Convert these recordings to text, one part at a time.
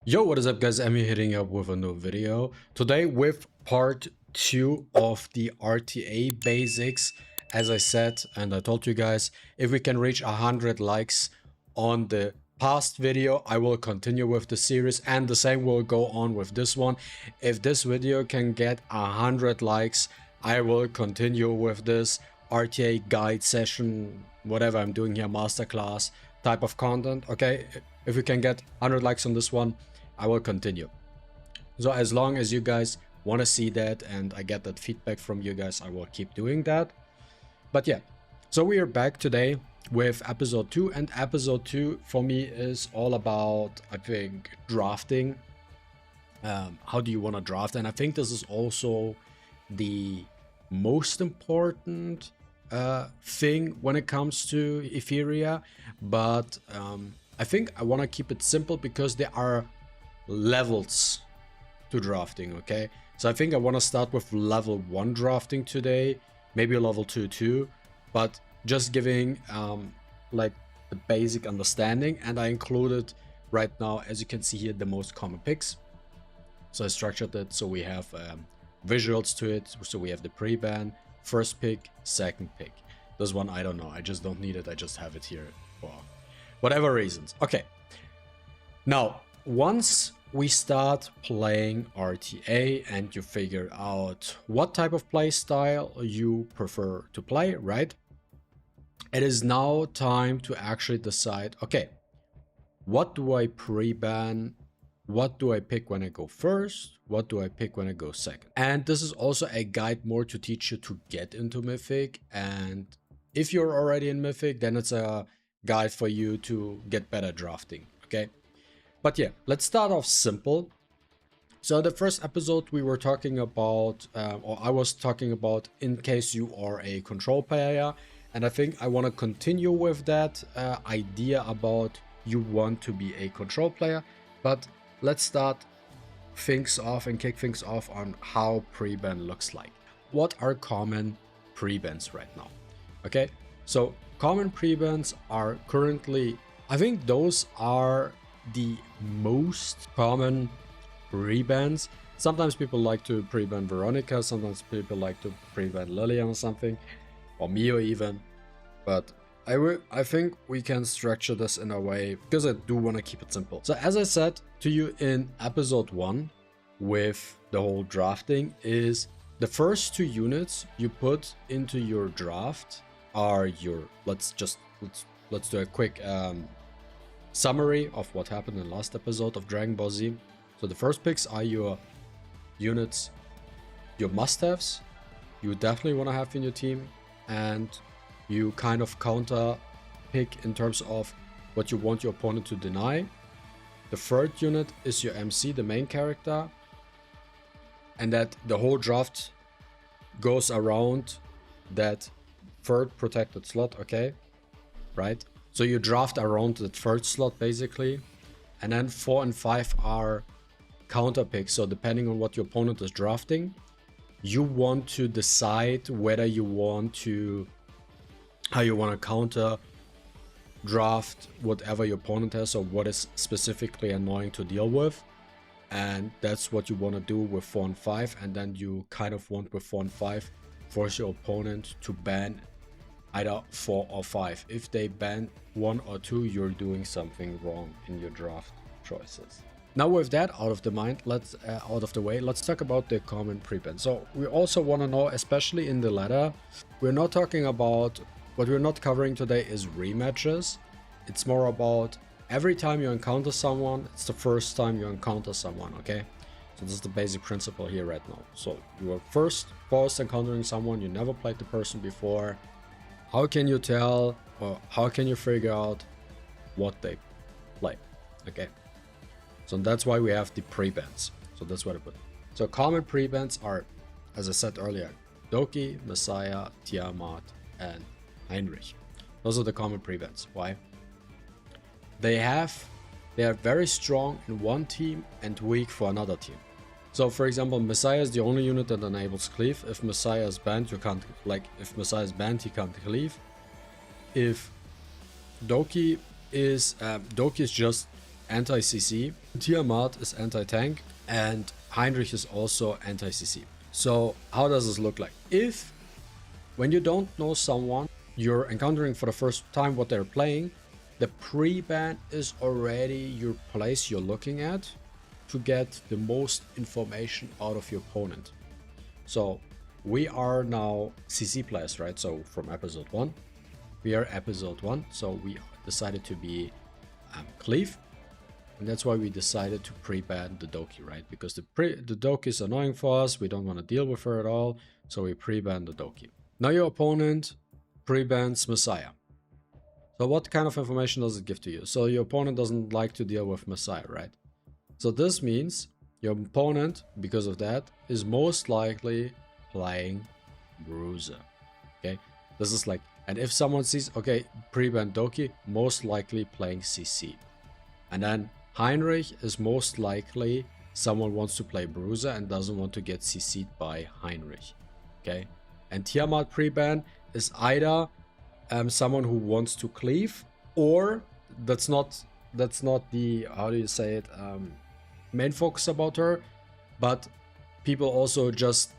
Yo, what is up guys, I'm hitting up with a new video. Today with part 2 of the RTA basics. As I said and I told you guys, if we can reach 100 likes on the past video, I will continue with the series, and the same will go on with this one. If this video can get 100 likes, I will continue with this RTA guide session, whatever I'm doing here, masterclass type of content. Okay, if we can get 100 likes on this one, I will continue. So as long as you guys want to see that and I get that feedback from you guys, I will keep doing that. But yeah, so we are back today with episode 2, and episode 2 for me is all about, I think, drafting. How do you want to draft? And I think this is also the most important thing when it comes to Etheria, but I think I want to keep it simple because there are levels to drafting. Okay, so I think I want to start with level 1 drafting today, maybe level 2 too, but just giving like the basic understanding. And I included right now, as you can see here, the most common picks. So I structured it so we have visuals to it. So we have the pre-ban, first pick, second pick. This one I don't know, I just don't need it, I just have it here for whatever reasons. Okay, now once we start playing RTA and you figure out what type of play style you prefer to play, right? It is now time to actually decide, okay, what do I pre-ban? What do I pick when I go first? What do I pick when I go second? And this is also a guide more to teach you to get into Mythic. And if you're already in Mythic, then it's a guide for you to get better drafting, okay? But yeah, let's start off simple. So the first episode we were talking about, or I was talking about, in case you are a control player. And I think I want to continue with that idea about you want to be a control player. But let's start things off and kick things off on how pre-ban looks like. What are common pre-bans right now? Okay, so common pre-bans are currently, I think those are the most common pre-bans. Sometimes people like to pre-ban Veronica, sometimes people like to pre-ban Lillian or something, or Mio even. But I think we can structure this in a way, because I do want to keep it simple. So as I said to you in episode 1 with the whole drafting, is the first 2 units you put into your draft are your, let's do a quick summary of what happened in the last episode of Dragon Ball Z. So the first picks are your units, your must-haves, you definitely want to have in your team, and you kind of counter pick in terms of what you want your opponent to deny. The third unit is your MC, the main character, and that the whole draft goes around that third protected slot, okay, right? So you draft around the third slot basically, and then 4 and 5 are counter picks. So depending on what your opponent is drafting, you want to decide whether you want to, how you want to counter draft whatever your opponent has, or what is specifically annoying to deal with. And that's what you want to do with 4 and 5, and then you kind of want with 4 and 5 force your opponent to ban either 4 or 5. If they ban 1 or 2, you're doing something wrong in your draft choices. Now with that out of the mind, out of the way, let's talk about the common pre-ban. So we also want to know, especially in the ladder, we're not talking about, what we're not covering today is rematches. It's more about every time you encounter someone, it's the first time you encounter someone, okay? So this is the basic principle here right now. So you are first encountering someone, you never played the person before. How can you tell, or how can you figure out what they play, okay? So that's why we have the pre-bans. So that's what I put. So common pre-bans are, as I said earlier, Doki, Messiah, Tiamat, and Heinrich. Those are the common pre-bans. Why? They are very strong in one team and weak for another team. So for example, Messiah is the only unit that enables cleave. If Messiah is banned, you can't, like, if Messiah is banned, he can't cleave. If Doki is just anti-CC, Tiamat is anti-tank, and Heinrich is also anti-CC. So how does this look like? If, when you don't know someone, you're encountering for the first time what they're playing, the pre-ban is already your place you're looking at to get the most information out of your opponent. So we are now CC players, right? So from episode 1, we are episode 1, so we decided to be Cleave, and that's why we decided to pre-ban the Doki, right? Because the Doki is annoying for us, we don't want to deal with her at all, so we pre-ban the Doki. Now your opponent pre-bans Messiah. So what kind of information does it give to you? So your opponent doesn't like to deal with Messiah, right? So this means your opponent, because of that, is most likely playing Bruiser. Okay, this is like, and if someone sees, okay, pre-ban Doki, most likely playing CC. And then Heinrich is most likely someone wants to play Bruiser and doesn't want to get CC'd by Heinrich. Okay, and Tiamat pre-ban is either someone who wants to cleave, or that's not the, how do you say it, main focus about her, but people also just,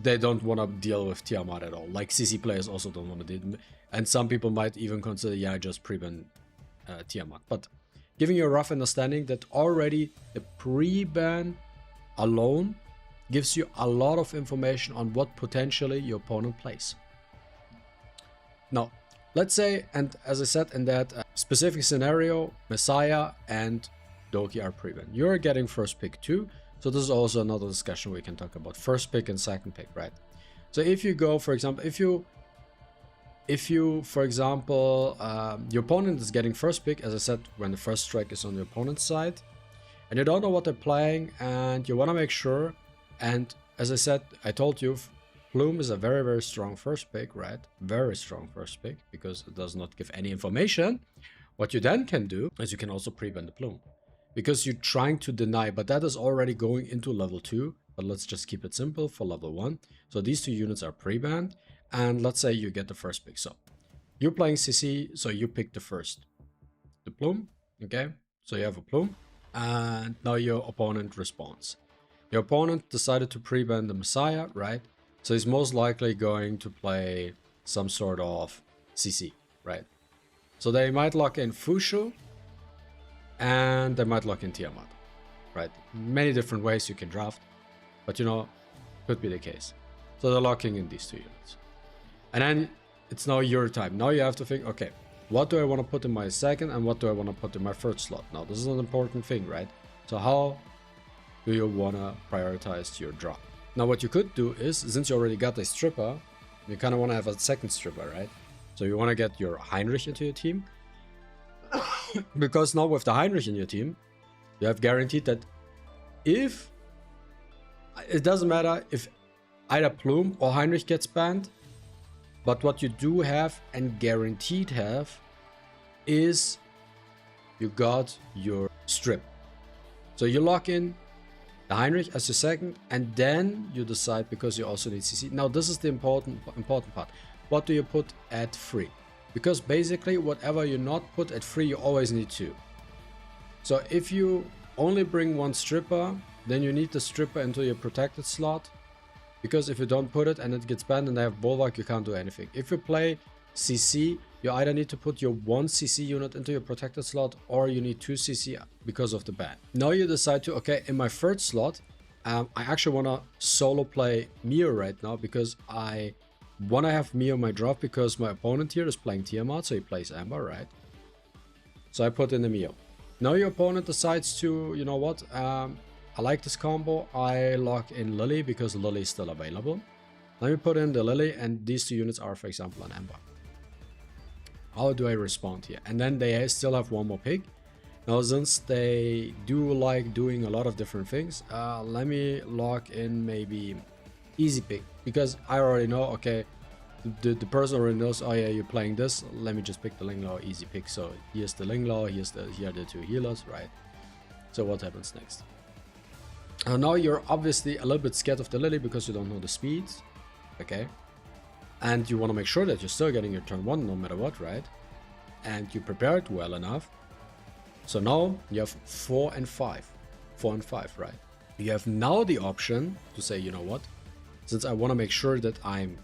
they don't want to deal with Tiamat at all. Like CC players also don't want to deal, and some people might even consider, yeah, just pre-ban Tiamat. But giving you a rough understanding that already the pre-ban alone gives you a lot of information on what potentially your opponent plays. Now, let's say, and as I said, in that specific scenario, Messiah and Doki are pre-ban. You're getting first pick too, so this is also another discussion we can talk about. First pick and second pick, right? So if you go, for example, if you, for example, your opponent is getting first pick, as I said, when the first strike is on the opponent's side, and you don't know what they're playing, and you want to make sure, and as I said, I told you, Plume is a very, very strong first pick, right? Very strong first pick, because it does not give any information. What you then can do is you can also pre-ban the Plume, because you're trying to deny, but that is already going into level 2. But let's just keep it simple for level 1. So these two units are pre-banned, and let's say you get the first pick. So you're playing CC, so you pick the Plume, okay? So you have a Plume, and now your opponent responds. Your opponent decided to pre-ban the Messiah, right? So he's most likely going to play some sort of CC, right? So they might lock in Fushu, and they might lock in Tiamat, right? Many different ways you can draft, but you know, could be the case. So they're locking in these two units. And then it's now your time. Now you have to think, okay, what do I want to put in my second and what do I want to put in my third slot? Now this is an important thing, right? So how do you want to prioritize your drop? Now what you could do is, since you already got a stripper, you kind of want to have a second stripper, right? So you want to get your Heinrich into your team. Because now with the Heinrich in your team, you have guaranteed that if, it doesn't matter if either Plume or Heinrich gets banned, but what you do have and guaranteed have is you got your strip. So you lock in the Heinrich as your second, and then you decide, because you also need CC. Now this is the important part. What do you put at 3? Because basically whatever you not put at 3, you always need 2. So if you only bring one stripper, then you need the stripper into your protected slot. Because if you don't put it and it gets banned and they have Bulwark, you can't do anything. If you play CC, you either need to put your 1 CC unit into your protected slot, or you need 2 CC because of the ban. Now you decide to, okay, in my third slot, I actually want to solo play Mio right now, because I want to have Mio in my draft, because my opponent here is playing Tiamat, so he plays Amber, right? So I put in the Mio. Now your opponent decides to, you know what, I like this combo, I lock in Lily because Lily is still available. Let me put in the Lily, and these two units are, for example, an Amber. How do I respond here? And then they still have one more pick. Now, since they do like doing a lot of different things, let me lock in maybe easy pick, because I already know, okay, the person already knows, oh yeah, you're playing this, let me just pick the Linglaw, easy pick. So here's the Linglaw, here are the 2 healers, right? So what happens next? Now you're obviously a little bit scared of the Lily because you don't know the speeds, okay? And you want to make sure that you're still getting your turn 1 no matter what, right? And you prepared well enough. So now you have 4 and 5. 4 and 5, right? You have now the option to say, you know what? Since I want to make sure that I'm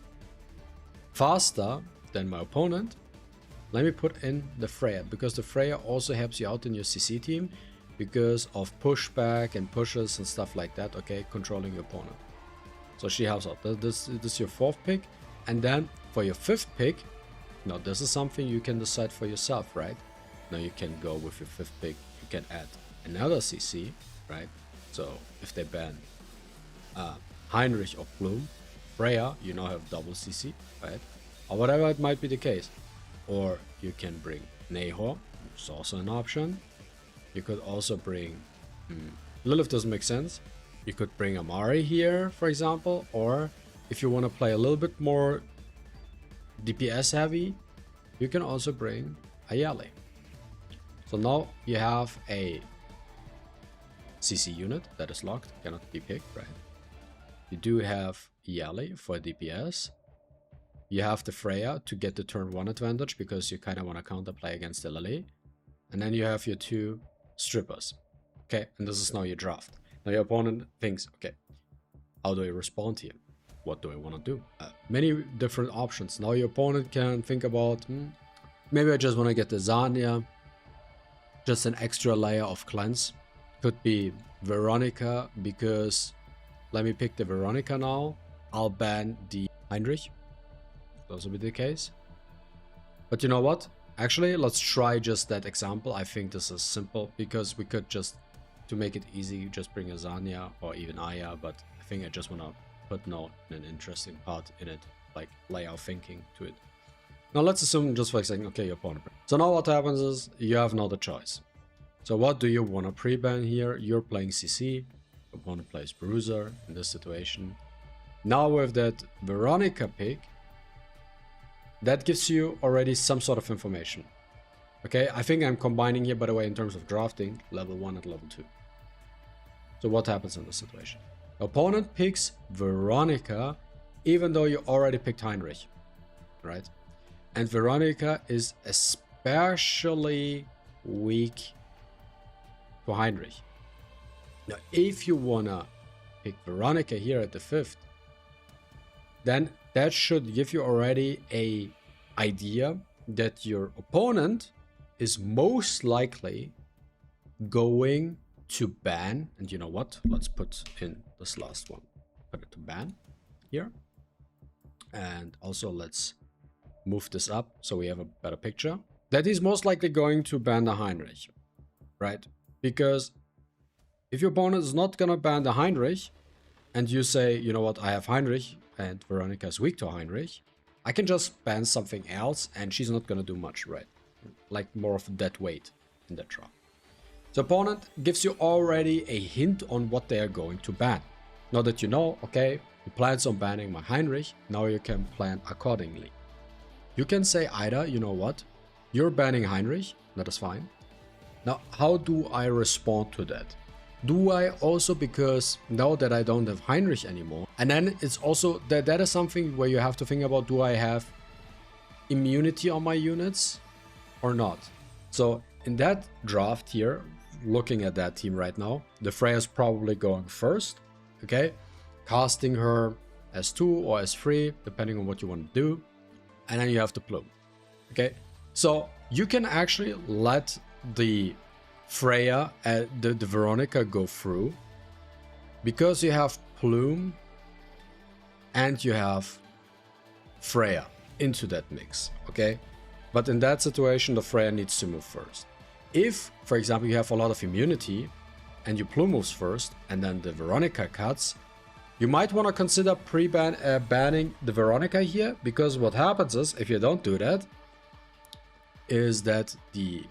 faster than my opponent, let me put in the Freya, because the Freya also helps you out in your CC team because of pushback and pushes and stuff like that, okay? Controlling your opponent. So she helps out. This is your 4th pick. And then for your 5th pick, now this is something you can decide for yourself, right? Now you can go with your 5th pick, you can add another CC, right? So if they ban Heinrich or Bloom, Freya, you now have double CC, right? Or whatever it might be the case. Or you can bring Nahor, which is also an option. You could also bring Lilith, doesn't make sense. You could bring Amari here, for example, or if you want to play a little bit more DPS heavy, you can also bring Ayali. So now you have a CC unit that is locked, cannot be picked, right? You do have Ayali for DPS. You have the Freya to get the turn 1 advantage because you kind of want to counterplay against the Lily. And then you have your 2 strippers. Okay, and this is now your draft. Now your opponent thinks, okay, how do I respond here? What do I want to do? Many different options. Now your opponent can think about, maybe I just want to get the Zarya, just an extra layer of cleanse. Could be Veronica, because let me pick the Veronica now. I'll ban the Heinrich. Those will be the case. But you know what? Actually, let's try just that example. I think this is simple because we could just, to make it easy, just bring a Zarya or even Aya. But I think I just want to put now an interesting part in it, like lay our thinking to it. Now let's assume just for a second, okay, your opponent. So now what happens is you have now the choice. So what do you want to pre-ban here? You're playing CC, opponent plays Bruiser in this situation. Now with that Veronica pick, that gives you already some sort of information. Okay, I think I'm combining here, by the way, in terms of drafting, level 1 and level 2. So what happens in this situation? Opponent picks Veronica, even though you already picked Heinrich, right? And Veronica is especially weak for Heinrich. Now, if you wanna pick Veronica here at the 5th, then that should give you already a idea that your opponent is most likely going to ban, and you know what? Let's put in this last one. Put it to ban here. And also let's move this up so we have a better picture. That is most likely going to ban the Heinrich, right? Because if your opponent is not gonna ban the Heinrich, and you say, you know what, I have Heinrich, and Veronica is weak to Heinrich, I can just ban something else and she's not gonna do much, right? Like more of a dead weight in that draw. The opponent gives you already a hint on what they are going to ban. Now that you know, okay, you planned on banning my Heinrich, now you can plan accordingly. You can say either, you know what, you're banning Heinrich, that is fine. Now, how do I respond to that? Do I also, because now that I don't have Heinrich anymore, and then it's also that is something where you have to think about, do I have immunity on my units or not? So in that draft here, looking at that team right now, the Freya is probably going first, okay? Casting her as 2 or as 3, depending on what you want to do. And then you have the Plume, okay? So you can actually let the Freya, the Veronica go through, because you have Plume and you have Freya into that mix, okay? But in that situation, the Freya needs to move first. If, for example, you have a lot of immunity and your Plume moves first and then the Veronica cuts, you might want to consider banning the Veronica here, because what happens is, if you don't do that, is that the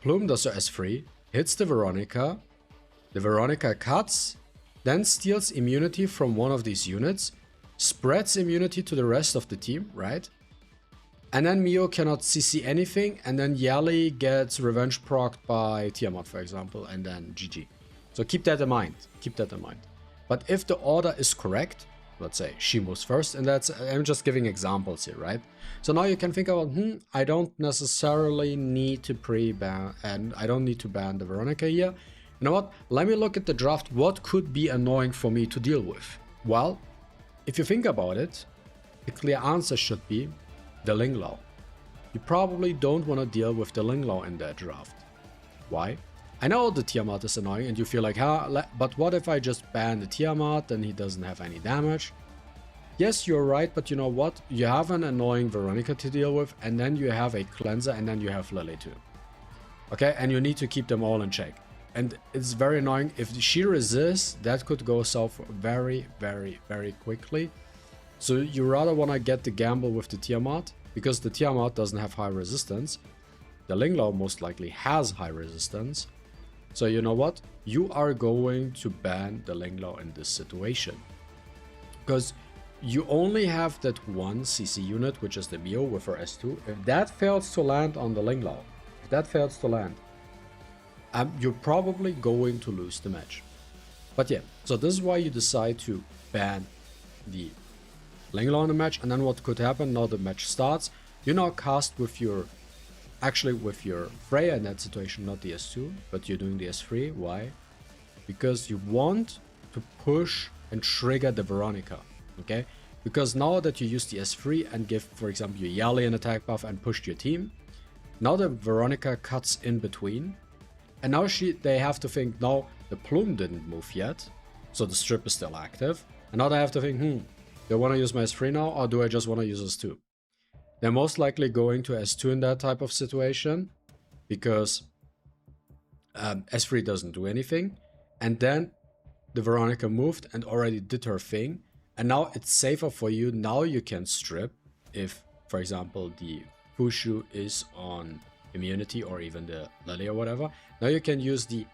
Plume does her S3, hits the Veronica cuts, then steals immunity from one of these units, spreads immunity to the rest of the team, right? And then Mio cannot CC anything, and then Yali gets revenge procced by Tiamat, for example, and then GG. So keep that in mind, keep that in mind. But if the order is correct, let's say she moves first, and that's, I'm just giving examples here, right? So now you can think about, I don't necessarily need to pre-ban, and I don't need to ban the Veronica here. You know what? Let me look at the draft. What could be annoying for me to deal with? Well, if you think about it, the clear answer should be the Ling Lao. You probably don't want to deal with the Ling Lao in that draft. Why? I know the Tiamat is annoying and you feel like, but what if I just ban the Tiamat, then he doesn't have any damage? Yes, you're right, but you know what? You have an annoying Veronica to deal with, and then you have a cleanser, and then you have Lily too. Okay, and you need to keep them all in check. And it's very annoying. If she resists, that could go south very, very, very quickly. So you rather want to get the gamble with the Tiamat, because the Tiamat doesn't have high resistance. The Ling Lao most likely has high resistance. So you know what? You are going to ban the Ling Lao in this situation. Because you only have that one CC unit, which is the Mio with her S2. If that fails to land on the Ling Lao, if that fails to land, you're probably going to lose the match. But yeah, so this is why you decide to ban the Ling Lao in the match. And then what could happen, now the match starts, you now cast with your, actually with your Freya in that situation, not the S2, but you're doing the S3. Why? Because you want to push and trigger the Veronica, okay? Because now that you use the S3 and give, for example, your Yali an attack buff and pushed your team, now the Veronica cuts in between, and now they have to think, now the Plume didn't move yet, so the strip is still active, and now they have to think, do I want to use my S3 now, or do I just want to use S2? They're most likely going to S2 in that type of situation, because S3 doesn't do anything, and then the Veronica moved and already did her thing, and now it's safer for you. Now you can strip if, for example, the Fushu is on immunity or even the Lily or whatever. Now you can use the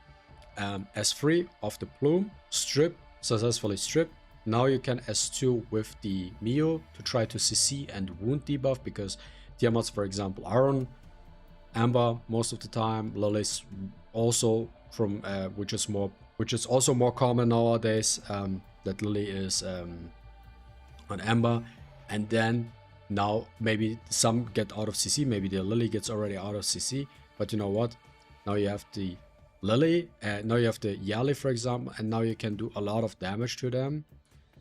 S3 of the Plume, strip, successfully strip. Now you can S2 with the Mio to try to CC and wound debuff, because Tiamats, for example, are on Amber most of the time. Lily's also from which is also more common nowadays, that Lily is on Amber. And then now maybe some get out of CC, maybe the Lily gets already out of CC, but you know what, now you have the Lily, now you have the Yali, for example, and now you can do a lot of damage to them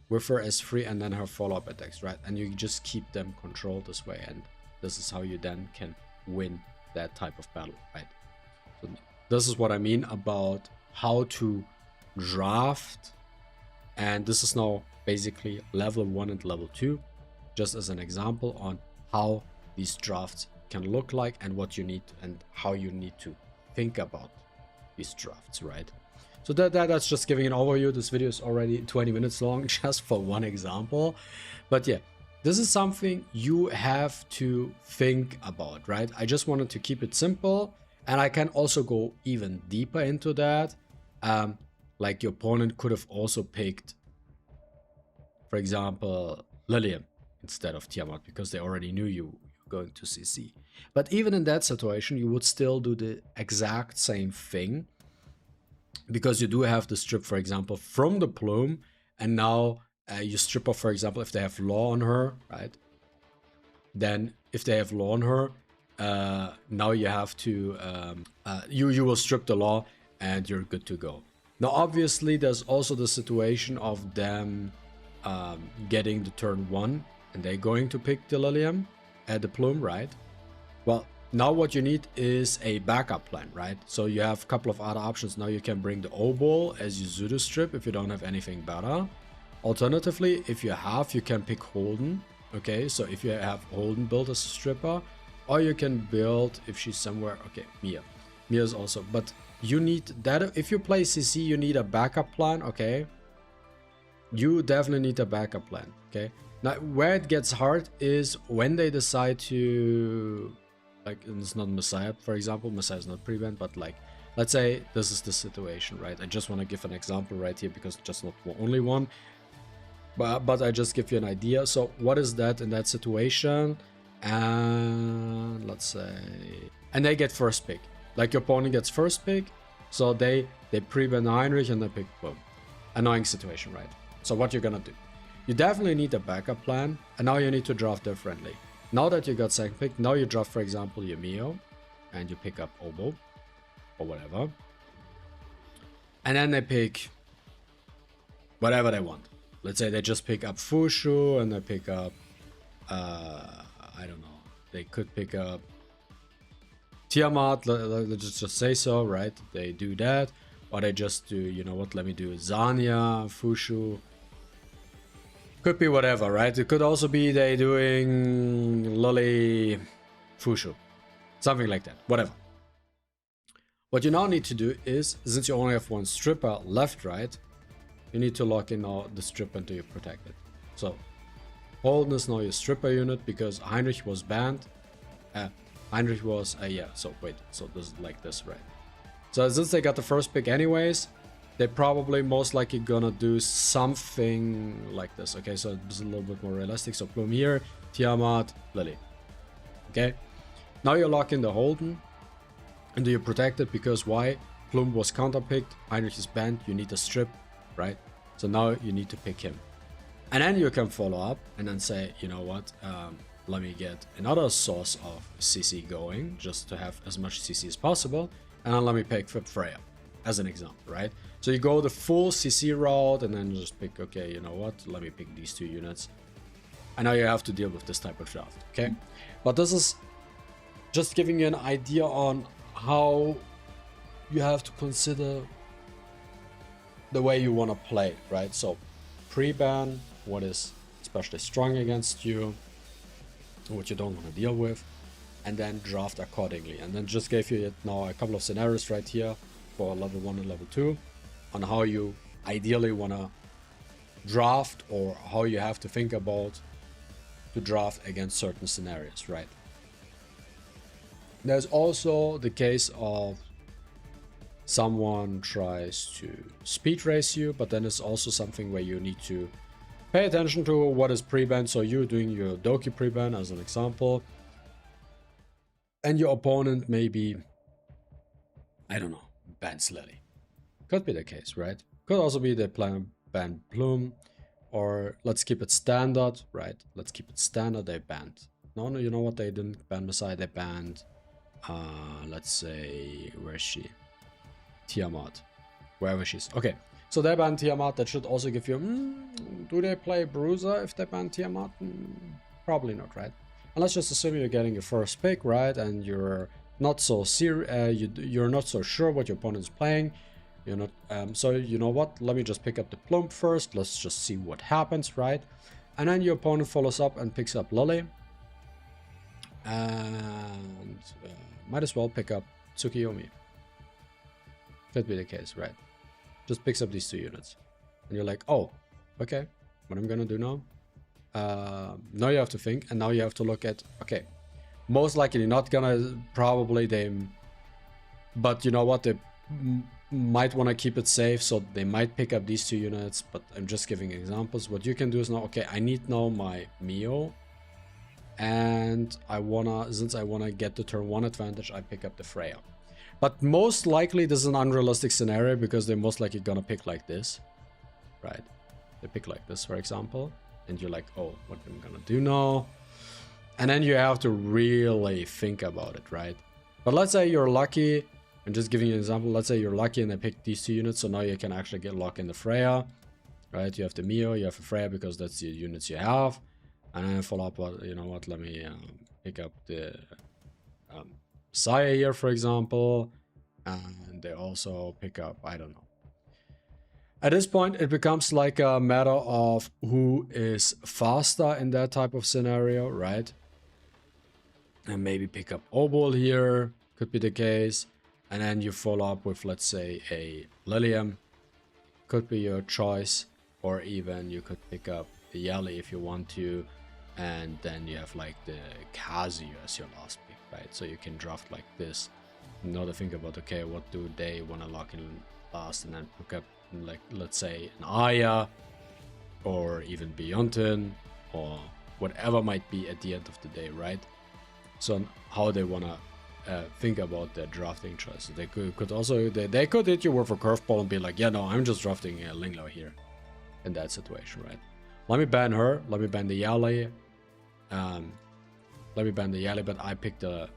with her S3 and then her follow-up attacks, right? And you just keep them controlled this way, and this is how you then can win that type of battle, right? So this is what I mean about how to draft, and this is now basically level 1 and level 2, just as an example on how these drafts can look like and what you need and how you need to think about these drafts, right? So that's just giving an overview. This video is already 20 minutes long just for one example. But yeah, this is something you have to think about, right? I just wanted to keep it simple, and I can also go even deeper into that. Like your opponent could have also picked, for example, Lilium instead of Tiamat, because they already knew you were going to CC. But even in that situation, you would still do the exact same thing, because you do have the strip, for example, from the Plume, and now you strip off, for example, if they have Law on her, right? Then if they have Law on her, now you have to, you will strip the Law and you're good to go. Now, obviously, there's also the situation of them getting the turn 1, and they're going to pick the Lilium at the Plume, right? Well, now what you need is a backup plan, right? So you have a couple of other options. Now you can bring the O-Ball as your Zudu strip if you don't have anything better. Alternatively, if you have, you can pick Holden. Okay, so if you have Holden built as a stripper, or you can build, if she's somewhere, okay, Mia. Mia's also, but you need that. If you play CC, you need a backup plan, okay? You definitely need a backup plan, okay? Now, where it gets hard is when they decide to, like, it's not Messiah, for example. Messiah is not pre-banned, but like, let's say this is the situation, right? I just want to give an example right here, because just not only one, but I just give you an idea. So what is that in that situation? And let's say, and they get first pick. Like your opponent gets first pick, so they pre-ban Heinrich and they pick boom. Annoying situation, right? So what you're gonna do? you definitely need a backup plan, and now you need to draft differently. Now that you got second pick, now you draft, for example, your Mio, and you pick up Obo, or whatever. And then they pick whatever they want. Let's say they just pick up Fushu, and they pick up, I don't know, they could pick up Tiamat, let's just say so, right? They do that, or they just do, you know what, let me do Zanya, Fushu. Could be whatever, right? It could also be they doing Lolly, Fushu. Something like that, whatever. What you now need to do is, since you only have one stripper left, right? You need to lock in now the stripper until you protect it. So, Holden is now your stripper unit because Heinrich was banned. Heinrich was, yeah, so wait, so this is like this, right? So since they got the first pick anyways, they probably most likely gonna do something like this. Okay, so this is a little bit more realistic. So Plume here, Tiamat, Lily. Okay, now you lock in the Holden and do you protect it because why? Plume was counterpicked, Heinrich is banned, you need a strip, right? So now you need to pick him. And then you can follow up and then say, you know what, let me get another source of CC going, just to have as much CC as possible. And then let me pick Freya, as an example, right? So you go the full CC route and then just pick, okay, you know what, let me pick these two units. And now you have to deal with this type of draft, okay? But this is just giving you an idea on how you have to consider the way you want to play, right? So pre-ban, what is especially strong against you, what you don't want to deal with, and then draft accordingly. And then just gave you now a couple of scenarios right here for level 1 and level 2 on how you ideally want to draft or how you have to think about to draft against certain scenarios, right? There's also the case of someone tries to speed race you, but then it's also something where you need to pay attention to what is pre-ban. So you're doing your Doki pre-ban as an example, and your opponent maybe, I don't know, bans Lily. Could be the case, right? Could also be they plan ban Plume, or let's keep it standard, right? Let's keep it standard. They banned. No, you know what? They didn't ban Messiah. They banned, let's say, where is she? Tiamat. Wherever she's. Okay. So they ban Tiamat. That should also give you, do they play Bruiser if they ban Tiamat? Probably not, right? And let's just assume you're getting your first pick, right? And you're not so you're not so sure what your opponent's playing. You're not, so you know what? Let me just pick up the Plump first. Let's just see what happens, right? And then your opponent follows up and picks up Lolly. And might as well pick up Tsukiyomi. Could be the case, right? Just picks up these two units. And you're like, oh, okay, what I'm gonna do now? Now you have to think, and now you have to look at, okay, most likely not gonna, probably they, but you know what, they might want to keep it safe, so they might pick up these two units, but I'm just giving examples. What you can do is now, okay, I need now my Mio, and I wanna, since I wanna get the turn 1 advantage, I pick up the Freya. But most likely this is an unrealistic scenario because they're most likely gonna pick like this, right? They pick like this, for example, and you're like, oh, what am I gonna do now? And then you have to really think about it, right? But let's say you're lucky, I'm just giving you an example, let's say you're lucky and they pick these two units, so now you can actually get locked in the Freya, right? You have the Mio, you have the Freya because that's the units you have. And then follow up, you know what, let me pick up the Saya here, for example, and they also pick up, I don't know. At this point, it becomes like a matter of who is faster in that type of scenario, right? And maybe pick up Obol here, could be the case. And then you follow up with, let's say, a Lilium, could be your choice. Or even you could pick up the Yali if you want to. And then you have like the Kazuya as your last pick, right? So you can draft like this. You know to think about, okay, what do they want to lock in last, and then pick up, like, let's say an Aya or even Beyontin or whatever might be at the end of the day, right? So how they want to think about their drafting choices. They could also, they could hit you with a curveball and be like, yeah, no, I'm just drafting Linglo here in that situation, right? Let me ban her. Let me ban the Yali. Let me ban the Yali, but I picked the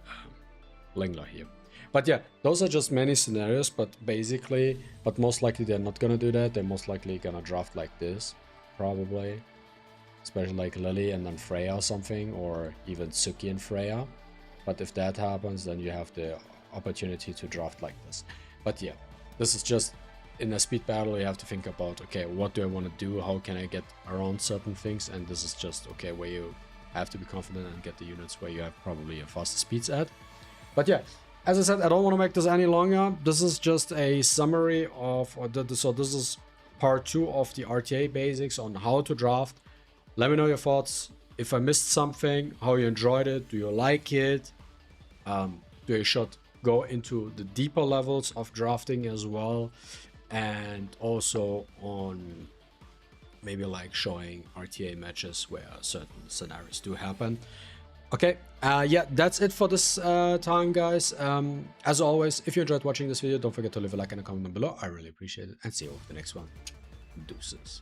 Lingler here. But yeah, those are just many scenarios, but basically, but most likely they're not gonna do that. They're most likely gonna draft like this, probably. Especially like Lily and then Freya or something, or even Suki and Freya. But if that happens, then you have the opportunity to draft like this. But yeah, this is just, in a speed battle, you have to think about, okay, what do I want to do? How can I get around certain things? And this is just, okay, where you have to be confident and get the units where you have probably your faster speeds at. But yeah, as I said, I don't want to make this any longer. This is just a summary of, so this is part 2 of the RTA basics on how to draft. Let me know your thoughts. If I missed something, how you enjoyed it, do you like it? Do you should go into the deeper levels of drafting as well? And also on maybe like showing RTA matches where certain scenarios do happen. Okay, yeah, that's it for this time, guys. As always, if you enjoyed watching this video, don't forget to leave a like and a comment down below. I really appreciate it. And see you with the next one. Deuces.